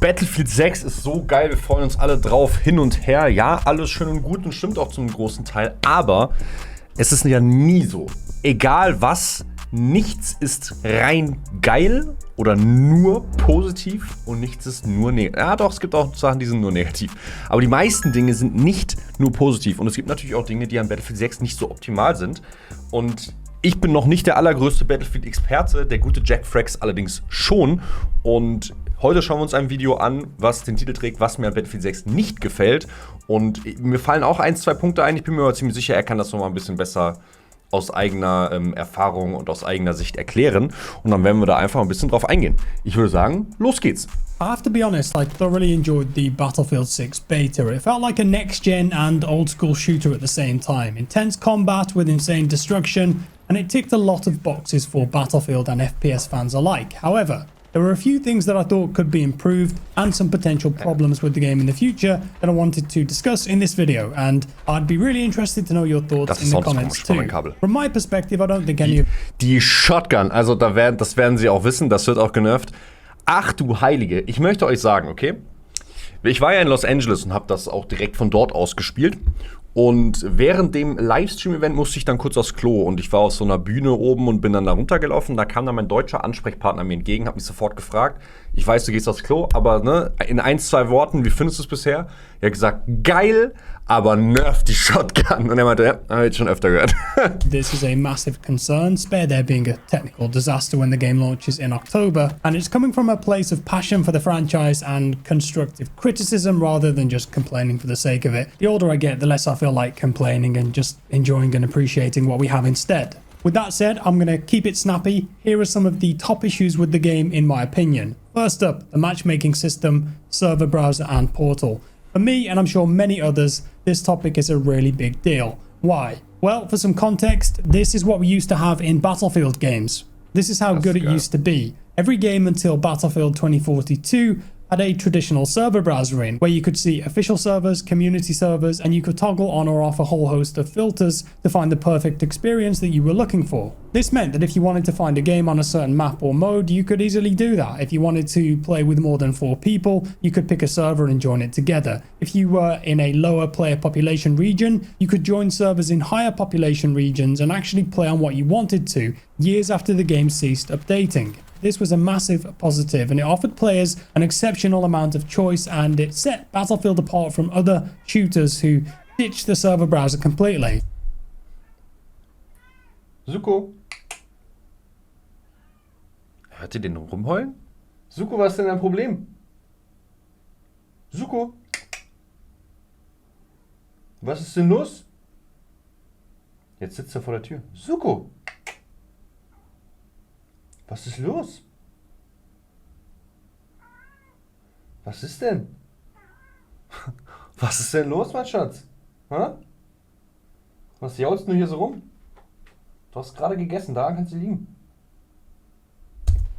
Battlefield 6 ist so geil, wir freuen uns alle drauf, hin und her. Ja, alles schön und gut und stimmt auch zum großen Teil, aber es ist ja nie so. Egal was, nichts ist rein geil oder nur positiv und nichts ist nur negativ. Ja doch, es gibt auch Sachen, die sind nur negativ. Aber die meisten Dinge sind nicht nur positiv. Und es gibt natürlich auch Dinge, die an Battlefield 6 nicht so optimal sind. Und ich bin noch nicht der allergrößte Battlefield-Experte, der gute Jack Frax allerdings schon. Und heute schauen wir uns ein Video an, was den Titel trägt, was mir an Battlefield 6 nicht gefällt. Und mir fallen auch 1, 2 Punkte ein. Ich bin mir aber ziemlich sicher, er kann das nochmal ein bisschen besser aus eigener Erfahrung und aus eigener Sicht erklären. Und dann werden wir da einfach ein bisschen drauf eingehen. Ich würde sagen, los geht's. I have to be honest, I thoroughly enjoyed the Battlefield 6 beta. It felt like a next-gen and old-school shooter at the same time. Intense combat with insane destruction, and it ticked a lot of boxes for Battlefield and FPS fans alike. However, there were a few things that I thought could be improved and some potential problems with the game in the future that I wanted to discuss in this video, and I'd be really interested to know your thoughts in the comments too. From my perspective, I don't think any of die Shotgun, also das werden Sie auch wissen, das wird auch genervt. Ach du Heilige, ich möchte euch sagen, okay? Ich war ja in Los Angeles und habe das auch direkt von dort aus gespielt. Und während dem Livestream-Event musste ich dann kurz aufs Klo und ich war auf so einer Bühne oben und bin dann da runtergelaufen. Da kam dann mein deutscher Ansprechpartner mir entgegen, hat mich sofort gefragt, ich weiß, du gehst aufs Klo, aber ne, in 1, 2 Worten, wie findest du es bisher? Er hat gesagt, geil, aber nerv die Shotgun. Und er meinte, ja, habe ich schon öfter gehört. This is a massive concern, spare there being a technical disaster when the game launches in October, and it's coming from a place of passion for the franchise and constructive criticism rather than just complaining for the sake of it. The older I get, the less I feel like complaining and just enjoying and appreciating what we have instead. With that said, I'm going to keep it snappy. Here are some of the top issues with the game in my opinion. First up, the matchmaking system, server browser and portal. For me, and I'm sure many others, this topic is a really big deal. Why? Well, for some context, this is what we used to have in Battlefield games. This is how good it used to be. Every game until Battlefield 2042 had a traditional server browser in, where you could see official servers, community servers, and you could toggle on or off a whole host of filters to find the perfect experience that you were looking for. This meant that if you wanted to find a game on a certain map or mode, you could easily do that. If you wanted to play with more than 4 people, you could pick a server and join it together. If you were in a lower player population region, you could join servers in higher population regions and actually play on what you wanted to, years after the game ceased updating. This was a massive positive, and it offered players an exceptional amount of choice, and it set Battlefield apart from other shooters who ditched the server browser completely. Suko. Hört ihr den rumheulen? Suko, was ist denn dein Problem? Suko. Was ist denn los? Jetzt sitzt er vor der Tür. Suko. Was ist los? Was ist denn? Was ist denn los, mein Schatz? Ha? Was jaulst du hier so rum? Du hast gerade gegessen, da kannst du liegen.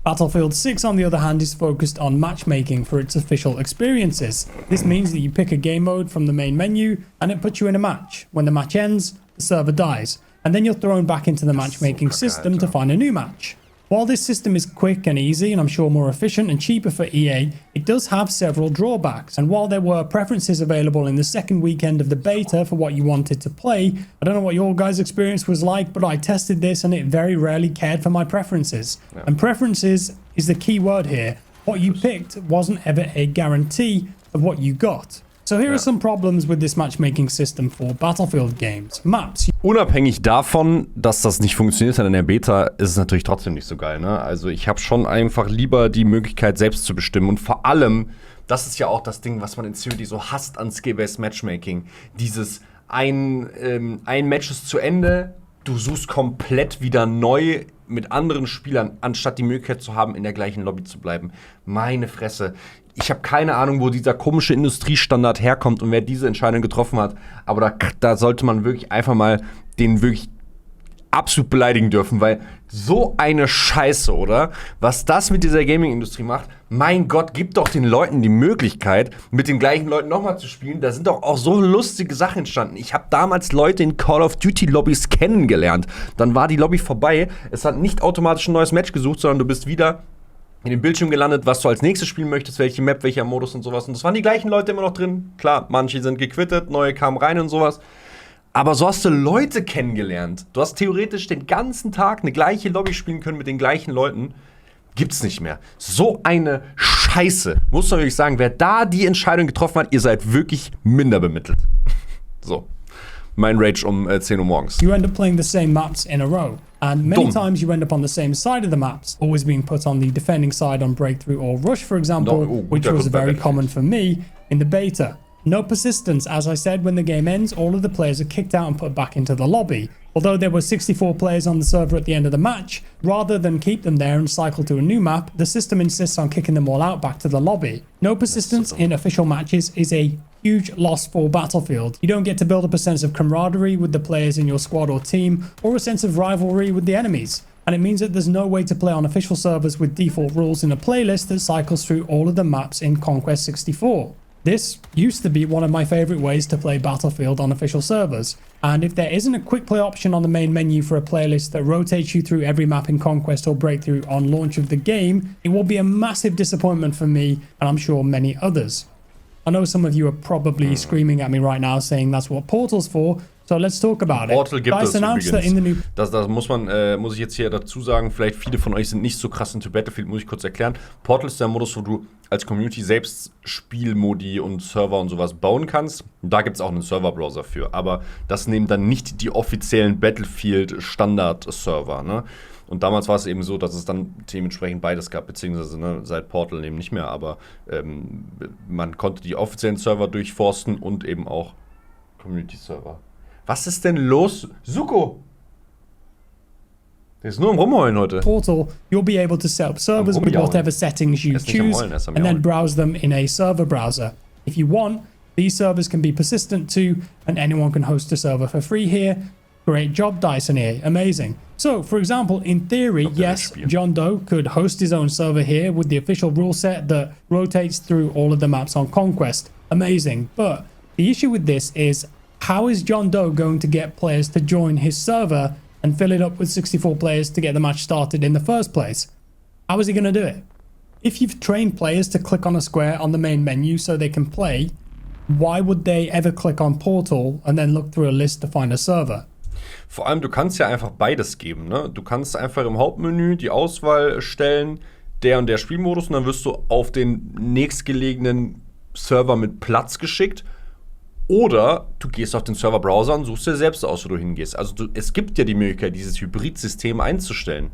Battlefield 6, on the other hand, is focused on matchmaking for its official experiences. This means that you pick a game mode from the main menu and it puts you in a match. When the match ends, the server dies, and then you're thrown back into the matchmaking system to find a new match. While this system is quick and easy, and I'm sure more efficient and cheaper for EA, it does have several drawbacks. And while there were preferences available in the second weekend of the beta for what you wanted to play, I don't know what your guys' experience was like, but I tested this and it very rarely cared for my preferences. Yeah. And preferences is the key word here. What you picked wasn't ever a guarantee of what you got. So here are some problems with this matchmaking system for Battlefield games. Maps. Unabhängig davon, dass das nicht funktioniert hat in der Beta, ist es natürlich trotzdem nicht so geil, ne? Also ich habe schon einfach lieber die Möglichkeit, selbst zu bestimmen. Und vor allem, das ist ja auch das Ding, was man in COD so hasst an Skill-Based Matchmaking. Dieses ein Match ist zu Ende, du suchst komplett wieder neu mit anderen Spielern, anstatt die Möglichkeit zu haben, in der gleichen Lobby zu bleiben. Meine Fresse. Ich habe keine Ahnung, wo dieser komische Industriestandard herkommt und wer diese Entscheidung getroffen hat. Aber da sollte man wirklich einfach mal den wirklich absolut beleidigen dürfen, weil so eine Scheiße, oder? Was das mit dieser Gaming-Industrie macht, mein Gott, gib doch den Leuten die Möglichkeit, mit den gleichen Leuten nochmal zu spielen. Da sind doch auch so lustige Sachen entstanden. Ich habe damals Leute in Call of Duty-Lobbys kennengelernt. Dann war die Lobby vorbei. Es hat nicht automatisch ein neues Match gesucht, sondern du bist wieder in dem Bildschirm gelandet, was du als nächstes spielen möchtest, welche Map, welcher Modus und sowas. Und es waren die gleichen Leute immer noch drin. Klar, manche sind gequittet, neue kamen rein und sowas. Aber so hast du Leute kennengelernt. Du hast theoretisch den ganzen Tag eine gleiche Lobby spielen können mit den gleichen Leuten. Gibt's nicht mehr. So eine Scheiße. Muss man wirklich sagen, wer da die Entscheidung getroffen hat, ihr seid wirklich minder bemittelt. So. Mein Rage um 10 Uhr morgens. You end up playing the same maps in a row. And many times you end up on the same side of the maps, always being put on the defending side on breakthrough or rush, for example, which was very common for me in the beta. No persistence, as I said, when the game ends, all of the players are kicked out and put back into the lobby. Although there were 64 players on the server at the end of the match, rather than keep them there and cycle to a new map, the system insists on kicking them all out back to the lobby. No persistence in official matches is a huge loss for Battlefield. You don't get to build up a sense of camaraderie with the players in your squad or team, or a sense of rivalry with the enemies. And it means that there's no way to play on official servers with default rules in a playlist that cycles through all of the maps in Conquest 64. This used to be one of my favourite ways to play Battlefield on official servers, and if there isn't a quick play option on the main menu for a playlist that rotates you through every map in Conquest or Breakthrough on launch of the game, it will be a massive disappointment for me and I'm sure many others. I know some of you are probably screaming at me right now saying that's what Portal's for, so let's talk about it. Portal gibt es übrigens. Das muss ich jetzt hier dazu sagen, vielleicht viele von euch sind nicht so krass into Battlefield, muss ich kurz erklären. Portal ist der Modus, wo du als Community selbst Spielmodi und Server und sowas bauen kannst. Da gibt es auch einen Serverbrowser für, aber das nehmen dann nicht die offiziellen Battlefield-Standard-Server, ne? Und damals war es eben so, dass es dann dementsprechend beides gab, beziehungsweise seit Portal eben nicht mehr, aber man konnte die offiziellen Server durchforsten und eben auch Community-Server. Was ist denn los? Suko! Der ist nur am Rumheulen heute. Portal, you'll be able to set up servers with whatever settings you choose and then browse them in a server browser. If you want, these servers can be persistent too, and anyone can host a server for free here. Great job, Dyson here. Amazing. So, for example, in theory, yes, John Doe could host his own server here with the official rule set that rotates through all of the maps on Conquest. Amazing. But the issue with this is, how is John Doe going to get players to join his server and fill it up with 64 players to get the match started in the first place? How is he going to do it? If you've trained players to click on a square on the main menu so they can play, why would they ever click on Portal and then look through a list to find a server? Vor allem, du kannst ja einfach beides geben, ne? Du kannst einfach im Hauptmenü die Auswahl stellen, der und der Spielmodus, und dann wirst du auf den nächstgelegenen Server mit Platz geschickt. Oder du gehst auf den Serverbrowser und suchst dir selbst aus, wo du hingehst. Also es gibt ja die Möglichkeit, dieses Hybrid-System einzustellen.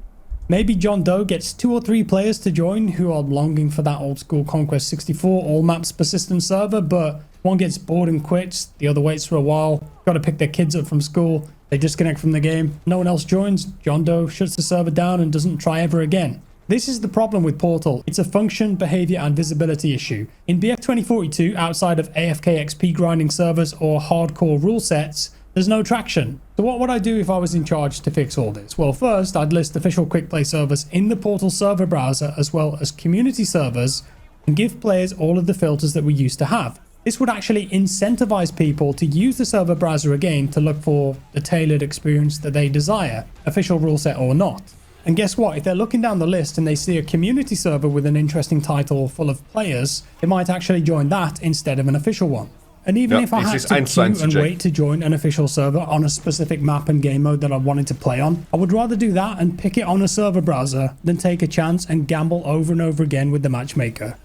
Maybe John Doe gets 2 or 3 players to join who are longing for that old school Conquest 64 all maps persistent server, but one gets bored and quits, the other waits for a while, got to pick their kids up from school, they disconnect from the game, no one else joins, John Doe shuts the server down and doesn't try ever again. This is the problem with Portal. It's a function, behavior, and visibility issue. In BF 2042, outside of AFK XP grinding servers or hardcore rule sets, there's no traction. So what would I do if I was in charge to fix all this? Well, first, I'd list official quick play servers in the Portal server browser as well as community servers and give players all of the filters that we used to have. This would actually incentivize people to use the server browser again to look for the tailored experience that they desire, official rule set or not. And guess what? If they're looking down the list and they see a community server with an interesting title full of players, they might actually join that instead of an official one. And even if I had to queue and wait to join an official server on a specific map and game mode that I wanted to play on, I would rather do that and pick it on a server browser than take a chance and gamble over and over again with the matchmaker.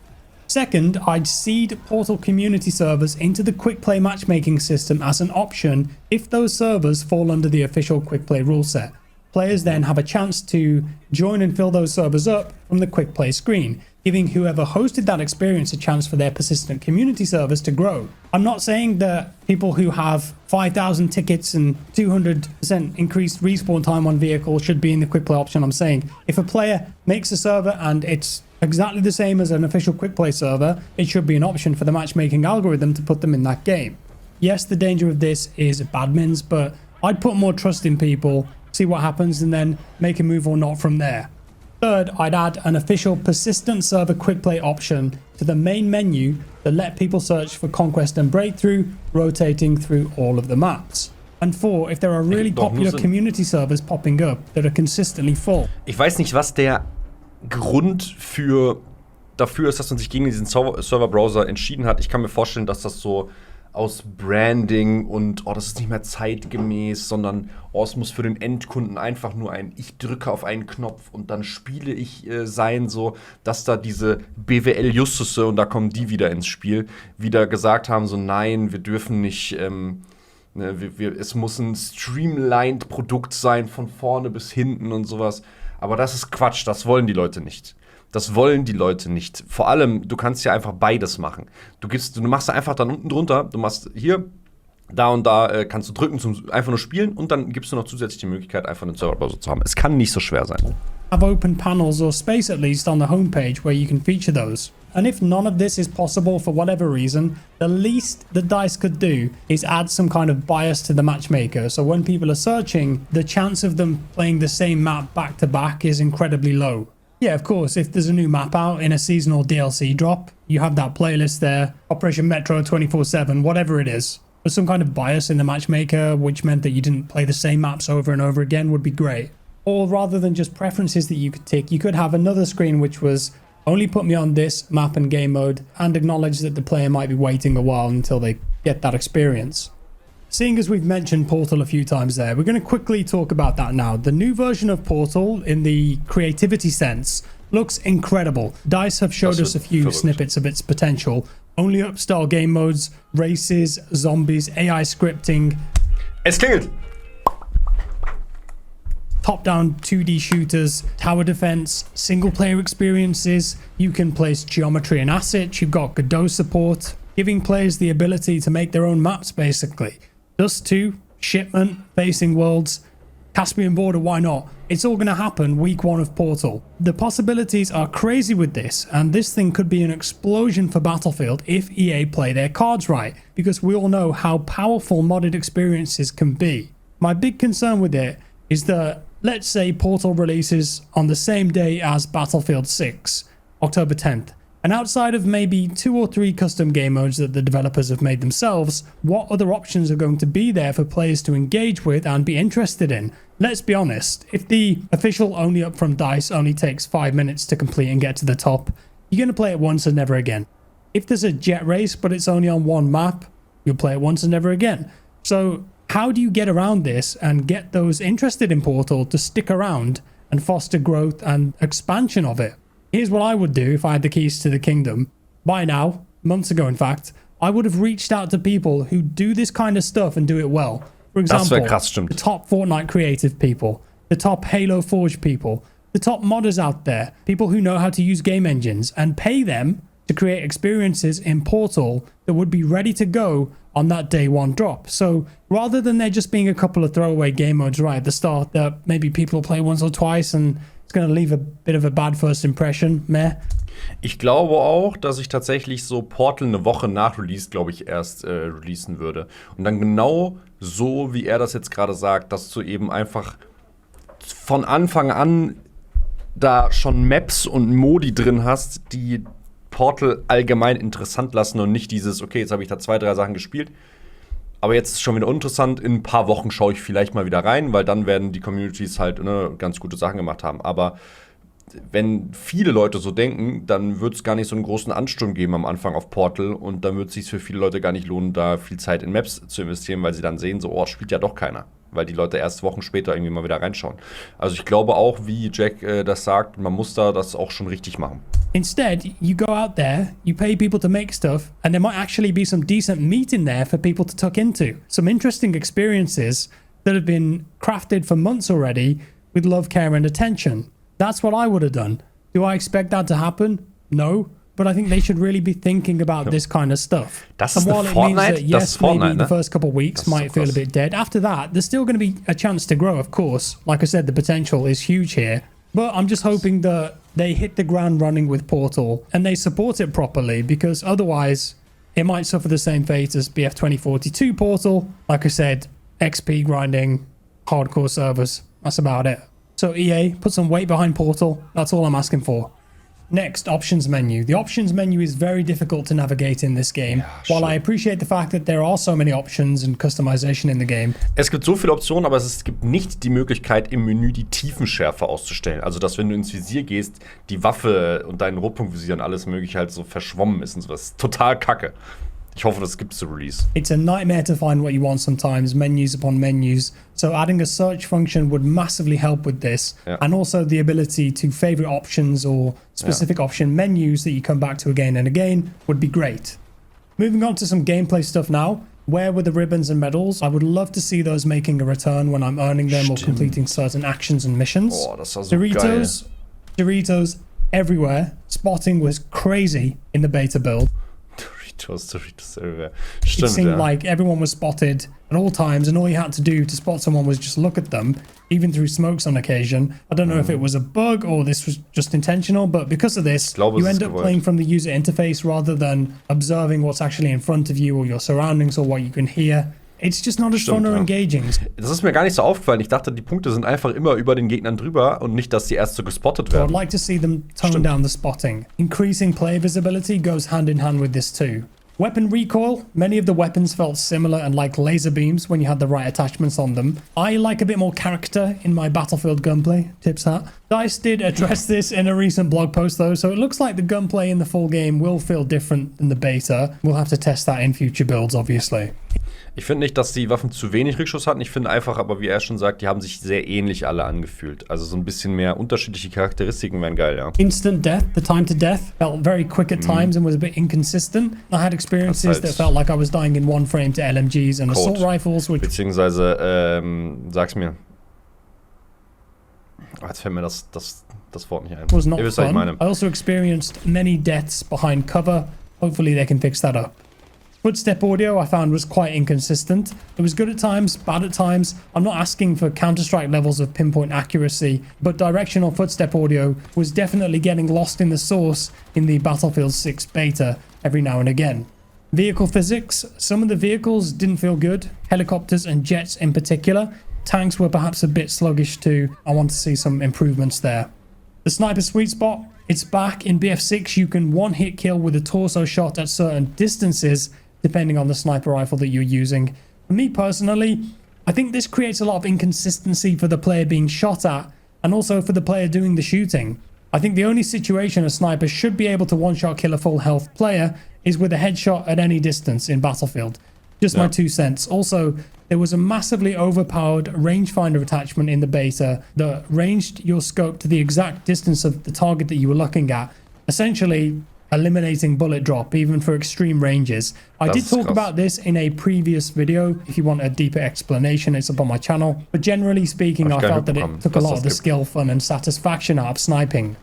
Second, I'd seed Portal community servers into the quick play matchmaking system as an option if those servers fall under the official quick play rule set. Players then have a chance to join and fill those servers up from the quick play screen, giving whoever hosted that experience a chance for their persistent community servers to grow. I'm not saying that people who have 5,000 tickets and 200% increased respawn time on vehicles should be in the quick play option. I'm saying if a player makes a server and it's exactly the same as an official quick play server, it should be an option for the matchmaking algorithm to put them in that game. Yes, the danger of this is badmins, but I'd put more trust in people, see what happens, and then make a move or not from there. Third, I'd add an official persistent server quick play option to the main menu that let people search for Conquest and Breakthrough, rotating through all of the maps. And 4, if there are really popular community servers popping up that are consistently full. Ich weiß nicht, was der Grund dafür ist, dass man sich gegen diesen Server-Browser entschieden hat. Ich kann mir vorstellen, dass das so aus Branding und das ist nicht mehr zeitgemäß, sondern es muss für den Endkunden einfach nur ich drücke auf einen Knopf und dann spiele ich sein, so, dass da diese BWL-Justusse, und da kommen die wieder ins Spiel, wieder gesagt haben, so nein, wir dürfen nicht, es muss ein streamlined Produkt sein, von vorne bis hinten und sowas. Aber das ist Quatsch, das wollen die Leute nicht. Das wollen die Leute nicht. Vor allem, du kannst ja einfach beides machen. Du machst einfach dann unten drunter, du machst hier, da und da kannst du drücken zum einfach nur spielen und dann gibst du noch zusätzlich die Möglichkeit, einfach einen Serverbrowser zu haben. Es kann nicht so schwer sein. Have open panels or space at least on the homepage where you can feature those. And if none of this is possible for whatever reason, the least that DICE could do is add some kind of bias to the matchmaker. So when people are searching, the chance of them playing the same map back to back is incredibly low. Yeah, of course, if there's a new map out in a seasonal DLC drop, you have that playlist there, Operation Metro 24/7, whatever it is. But some kind of bias in the matchmaker, which meant that you didn't play the same maps over and over again, would be great. Or rather than just preferences that you could tick, you could have another screen which was only put me on this map and game mode and acknowledge that the player might be waiting a while until they get that experience. Seeing as we've mentioned Portal a few times there, we're going to quickly talk about that now. The new version of Portal, in the creativity sense, looks incredible. DICE have showed us a few snippets of its potential. Only up-style game modes, races, zombies, AI scripting. Es klingelt! Top-down 2D shooters, tower defense, single-player experiences. You can place geometry and assets. You've got Godot support, giving players the ability to make their own maps, basically. Dust 2, Shipment, Facing Worlds, Caspian Border, why not? It's all going to happen week 1 of Portal. The possibilities are crazy with this, and this thing could be an explosion for Battlefield if EA play their cards right, because we all know how powerful modded experiences can be. My big concern with it is that, let's say Portal releases on the same day as Battlefield 6, October 10th. And outside of maybe 2 or 3 custom game modes that the developers have made themselves, what other options are going to be there for players to engage with and be interested in? Let's be honest, if the official only up from DICE only takes 5 minutes to complete and get to the top, you're going to play it once and never again. If there's a jet race but it's only on one map, you'll play it once and never again. So how do you get around this and get those interested in Portal to stick around and foster growth and expansion of it? Here's what I would do if I had the keys to the kingdom. By now, months ago in fact, I would have reached out to people who do this kind of stuff and do it well. For example, the top Fortnite creative people, the top Halo Forge people, the top modders out there, people who know how to use game engines, and pay them to create experiences in Portal that would be ready to go on that day 1 drop. So rather than there just being a couple of throwaway game modes right at the start that maybe people will play once or twice and going to leave a bit of a bad first impression, Mehr. Ich glaube auch, dass ich tatsächlich so Portal eine Woche nach Release, glaube ich, erst releasen würde. Und dann genau so, wie er das jetzt gerade sagt, dass du eben einfach von Anfang an da schon Maps und Modi drin hast, die Portal allgemein interessant lassen und nicht dieses, okay, jetzt habe ich da 2, 3 Sachen gespielt, aber jetzt ist es schon wieder uninteressant. In ein paar Wochen schaue ich vielleicht mal wieder rein, weil dann werden die Communities halt ganz gute Sachen gemacht haben. Aber wenn viele Leute so denken, dann wird es gar nicht so einen großen Ansturm geben am Anfang auf Portal und dann wird es sich für viele Leute gar nicht lohnen, da viel Zeit in Maps zu investieren, weil sie dann sehen, so, spielt ja doch keiner. Weil die Leute erst Wochen später irgendwie mal wieder reinschauen. Also ich glaube auch, wie Jack das sagt, man muss da das auch schon richtig machen. Instead, you go out there, you pay people to make stuff, and there might actually be some decent meat in there for people to tuck into. Some interesting experiences that have been crafted for months already with love, care, and attention. That's what I would have done. Do I expect that to happen? No. But I think they should really be thinking about this kind of stuff. Das ist eine Fortnite. Yes, maybe the first couple of weeks might feel a bit dead. After that, there's still going to be a chance to grow, of course. Like I said, the potential is huge here. But I'm just hoping that they hit the ground running with Portal and they support it properly, because otherwise it might suffer the same fate as BF 2042 Portal. Like I said, XP grinding, hardcore servers. That's about it. So EA, put some weight behind Portal. That's all I'm asking for. Next, options menu. The options menu is very difficult to navigate in this game. Ja, While I appreciate the fact that there are so many options and customization in the game. Es gibt so viele Optionen, aber es gibt nicht die Möglichkeit, im Menü die Tiefenschärfe auszustellen. Also, dass wenn du ins Visier gehst, die Waffe und dein Rotpunktvisier und alles mögliche halt so verschwommen ist und sowas. Total kacke. Ich hoffe, das gibt's zu Release. It's a nightmare to find what you want sometimes, menus upon menus. So adding a search function would massively help with this. Yeah. And also the ability to favorite options or specific option menus that you come back to again and again would be great. Moving on to some gameplay stuff now. Where were the ribbons and medals? I would love to see those making a return when I'm earning them or completing certain actions and missions. Oh, das war so geil. Doritos everywhere. Spotting was crazy in the beta build. Doritos everywhere. It Stimmt, seemed ja. like everyone was spotted at all times, and all you had to do to spot someone was just look at them, even through smokes on occasion. I don't know if it was a bug or this was just intentional, but because of this, you end up playing from the user interface rather than observing what's actually in front of you or your surroundings or what you can hear. It's just not as fun or engaging. Das ist mir gar nicht so aufgefallen. Ich dachte, die Punkte sind einfach immer über den Gegnern drüber und nicht, dass die erst so gespottet So I'd werden. like to see them tone down the spotting. Increasing player visibility goes hand in hand with this too. Weapon recoil. Many of the weapons felt similar and like laser beams when you had the right attachments on them. I like a bit more character in my Battlefield gunplay. Tips hat. DICE did address this in a recent blog post though, so it looks like the gunplay in the full game will feel different than the beta. We'll have to test that in future builds, obviously. Ich finde nicht, dass die Waffen zu wenig Rückschuss hatten. Ich finde einfach, aber wie er schon sagt, die haben sich sehr ähnlich alle angefühlt. Also so ein bisschen mehr unterschiedliche Charakteristiken wären geil, ja. Instant death, the time to death, felt very quick at times and was a bit inconsistent. I had experiences that felt like I was dying in one frame to LMGs and assault rifles, which... Beziehungsweise, sag's mir. Oh, jetzt fällt mir das Wort nicht ein. Was not Ihr wisst, was ich fun. meine. I also experienced many deaths behind cover. Hopefully they can fix that up. Footstep audio I found was quite inconsistent. It was good at times, bad at times. I'm not asking for Counter-Strike levels of pinpoint accuracy, but directional footstep audio was definitely getting lost in the source in the Battlefield 6 beta every now and again. Vehicle physics. Some of the vehicles didn't feel good. Helicopters and jets in particular. Tanks were perhaps a bit sluggish too. I want to see some improvements there. The sniper sweet spot. It's back. In BF6 you can one-hit kill with a torso shot at certain distances depending on the sniper rifle that you're using. For me personally, I think this creates a lot of inconsistency for the player being shot at and also for the player doing the shooting. I think the only situation a sniper should be able to one-shot kill a full health player is with a headshot at any distance in Battlefield. Just my 2 cents. Also, there was a massively overpowered rangefinder attachment in the beta that ranged your scope to the exact distance of the target that you were looking at, essentially eliminating bullet drop even for extreme ranges. I did talk about this in a previous video. If you want a deeper explanation, it's up on my channel. But generally speaking, I felt that it took a lot of the skill, fun and satisfaction out of sniping.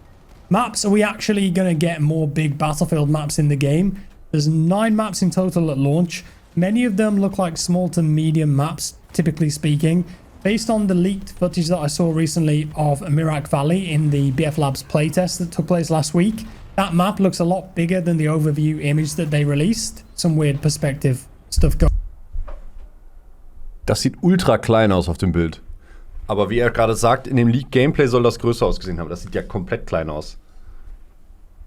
Maps, are we actually going to get more big Battlefield maps in the game? There's 9 maps in total at launch. Many of them look like small to medium maps, typically speaking. Based on the leaked footage that I saw recently of Mirak Valley in the BF Labs playtest that took place last week, that map looks a lot bigger than the overview image that they released. Some weird perspective stuff going. Das sieht ultra klein aus auf dem Bild. Aber wie er gerade sagt, in dem Leak-Gameplay soll das größer ausgesehen haben. Das sieht ja komplett klein aus.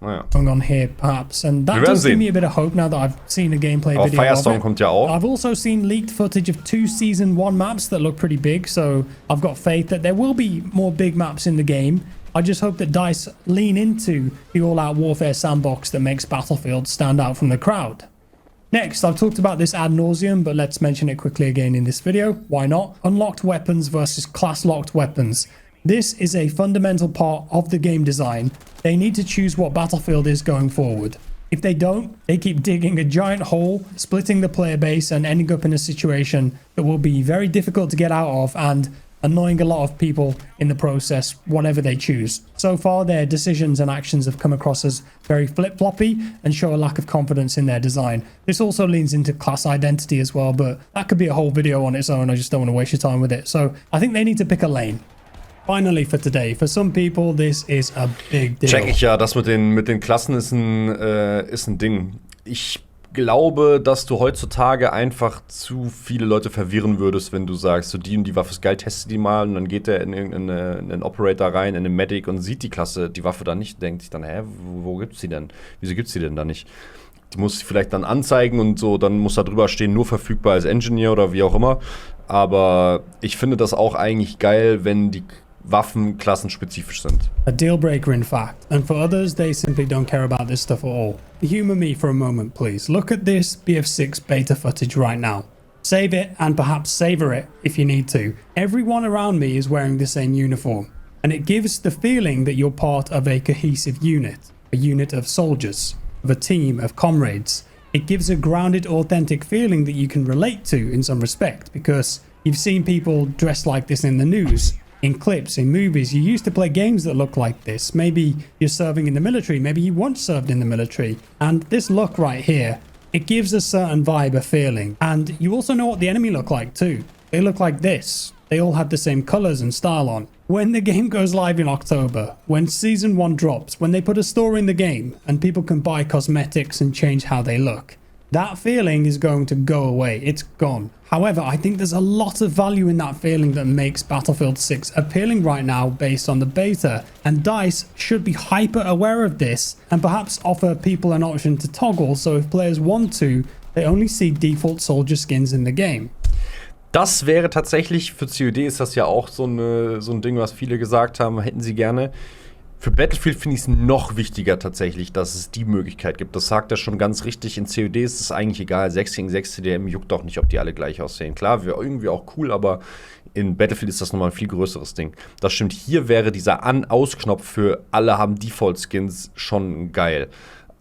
Naja. Going on here, perhaps, and that does give me a bit of hope now that I've seen a gameplay video. Firestorm kommt ja auch. I've also seen leaked footage of 2 Season 1 maps that look pretty big, so I've got faith that there will be more big maps in the game. I just hope that DICE lean into the all-out warfare sandbox that makes Battlefield stand out from the crowd. Next, I've talked about this ad nauseum, but let's mention it quickly again in this video. Why not? Unlocked weapons versus class-locked weapons. This is a fundamental part of the game design. They need to choose what Battlefield is going forward. If they don't, they keep digging a giant hole, splitting the player base and ending up in a situation that will be very difficult to get out of and annoying a lot of people in the process, whatever they choose. So far, their decisions and actions have come across as very flip-floppy and show a lack of confidence in their design. This also leans into class identity as well, but that could be a whole video on its own. I just don't want to waste your time with it. So I think they need to pick a lane. Finally for today, for some people, this is a big deal. Check ich ja, das mit den Klassen ist ein Ding. Ich glaube, dass du heutzutage einfach zu viele Leute verwirren würdest, wenn du sagst, so die und die Waffe ist geil, teste die mal und dann geht der in irgendeinen Operator rein, in den Medic und sieht die Waffe da nicht, denkt sich dann, wo gibt's die denn? Wieso gibt's die denn da nicht? Die muss ich vielleicht dann anzeigen und so, dann muss da drüber stehen, nur verfügbar als Engineer oder wie auch immer. Aber ich finde das auch eigentlich geil, wenn die Waffen klassenspezifisch sind. A deal breaker in fact, and for others they simply don't care about this stuff at all. Humor me for a moment please. Look at this BF6 beta footage right now. Save it and perhaps savor it if you need to. Everyone around me is wearing the same uniform, and it gives the feeling that you're part of a cohesive unit, a unit of soldiers, of a team of comrades. It gives a grounded, authentic feeling that you can relate to in some respect, because you've seen people dressed like this in the news, in clips, in movies. You used to play games that look like this. Maybe you're serving in the military, maybe you once served in the military, and this look right here, it gives a certain vibe, a feeling. And you also know what the enemy look like too. They look like this. They all have the same colors and style on. When the game goes live in October, when Season 1 drops, when they put a store in the game and people can buy cosmetics and change how they look, that feeling is going to go away. It's gone. However, I think there's a lot of value in that feeling that makes Battlefield 6 appealing right now based on the beta, and DICE should be hyper aware of this and perhaps offer people an option to toggle, so if players want to, they only see default soldier skins in the game. Das wäre tatsächlich, für COD ist das ja auch so ein Ding, was viele gesagt haben, hätten sie gerne. Für Battlefield finde ich es noch wichtiger tatsächlich, dass es die Möglichkeit gibt. Das sagt er schon ganz richtig. In COD ist es eigentlich egal. 6 gegen 6 CDM juckt doch nicht, ob die alle gleich aussehen. Klar, wäre irgendwie auch cool, aber in Battlefield ist das nochmal ein viel größeres Ding. Das stimmt, hier wäre dieser An-Aus-Knopf für alle haben Default-Skins schon geil.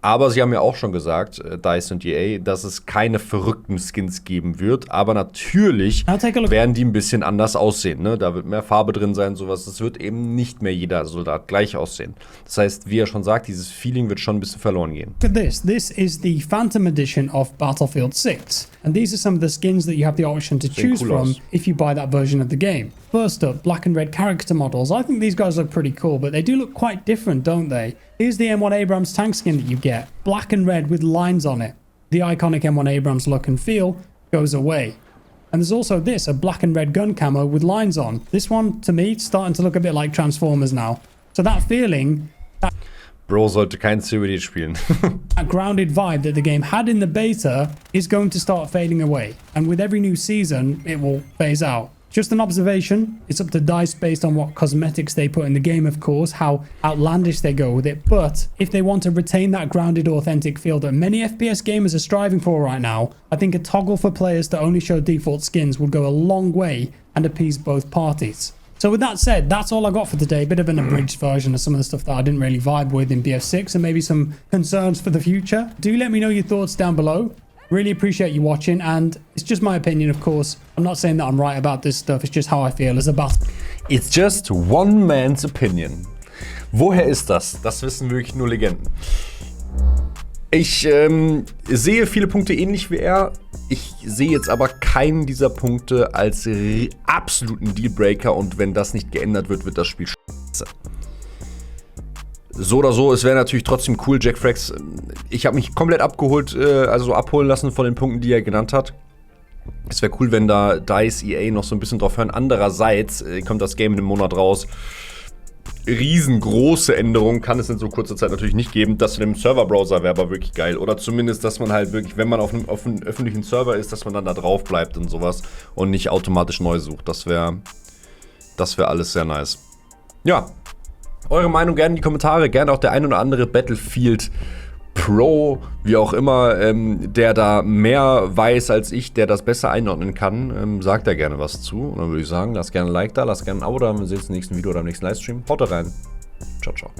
Aber sie haben ja auch schon gesagt, DICE und EA, dass es keine verrückten Skins geben wird. Aber natürlich werden die ein bisschen anders aussehen. Ne? Da wird mehr Farbe drin sein, sowas. Es wird eben nicht mehr jeder Soldat gleich aussehen. Das heißt, wie er schon sagt, dieses Feeling wird schon ein bisschen verloren gehen. Look at this. This is the Phantom Edition of Battlefield 6. And these are some of the skins that you have the option to choose from if you buy that version of the game. First up, black and red character models. I think these guys look pretty cool, but they do look quite different, don't they? Here's the M1 Abrams tank skin that you get, black and red with lines on it. The iconic M1 Abrams look and feel goes away. And there's also this, a black and red gun camo with lines on. This one, to me, starting to look a bit like Transformers now. So that feeling, Bro sollte kein COD spielen. that grounded vibe that the game had in the beta is going to start fading away. And with every new season, it will phase out. Just an observation, it's up to DICE based on what cosmetics they put in the game, of course, how outlandish they go with it, but if they want to retain that grounded, authentic feel that many FPS gamers are striving for right now, I think a toggle for players to only show default skins would go a long way and appease both parties. So with that said, that's all I got for today. A bit of an abridged version of some of the stuff that I didn't really vibe with in BF6 and maybe some concerns for the future. Do let me know your thoughts down below. Really appreciate you watching, and it's just my opinion, of course. I'm not saying that I'm right about this stuff, it's just how I feel as a Battle. It's just one man's opinion. Woher ist das? Das wissen wirklich nur Legenden. Ich sehe viele Punkte ähnlich wie er. Ich sehe jetzt aber keinen dieser Punkte als absoluten Dealbreaker, und wenn das nicht geändert wird, wird das Spiel scheiße. So oder so, es wäre natürlich trotzdem cool, Jack Frags. Ich habe mich komplett abgeholt, also abholen lassen von den Punkten, die er genannt hat. Es wäre cool, wenn da DICE, EA noch so ein bisschen drauf hören. Andererseits kommt das Game in einem Monat raus. Riesengroße Änderungen kann es in so kurzer Zeit natürlich nicht geben. Das mit dem Serverbrowser wäre aber wirklich geil. Oder zumindest, dass man halt wirklich, wenn man auf einem öffentlichen Server ist, dass man dann da drauf bleibt und sowas und nicht automatisch neu sucht. Das wäre alles sehr nice. Ja. Eure Meinung gerne in die Kommentare, gerne auch der ein oder andere Battlefield Pro, wie auch immer, der da mehr weiß als ich, der das besser einordnen kann, sagt da gerne was zu. Und dann würde ich sagen, lasst gerne ein Like da, lasst gerne ein Abo da, wir sehen uns im nächsten Video oder im nächsten Livestream. Haut rein. Ciao, ciao.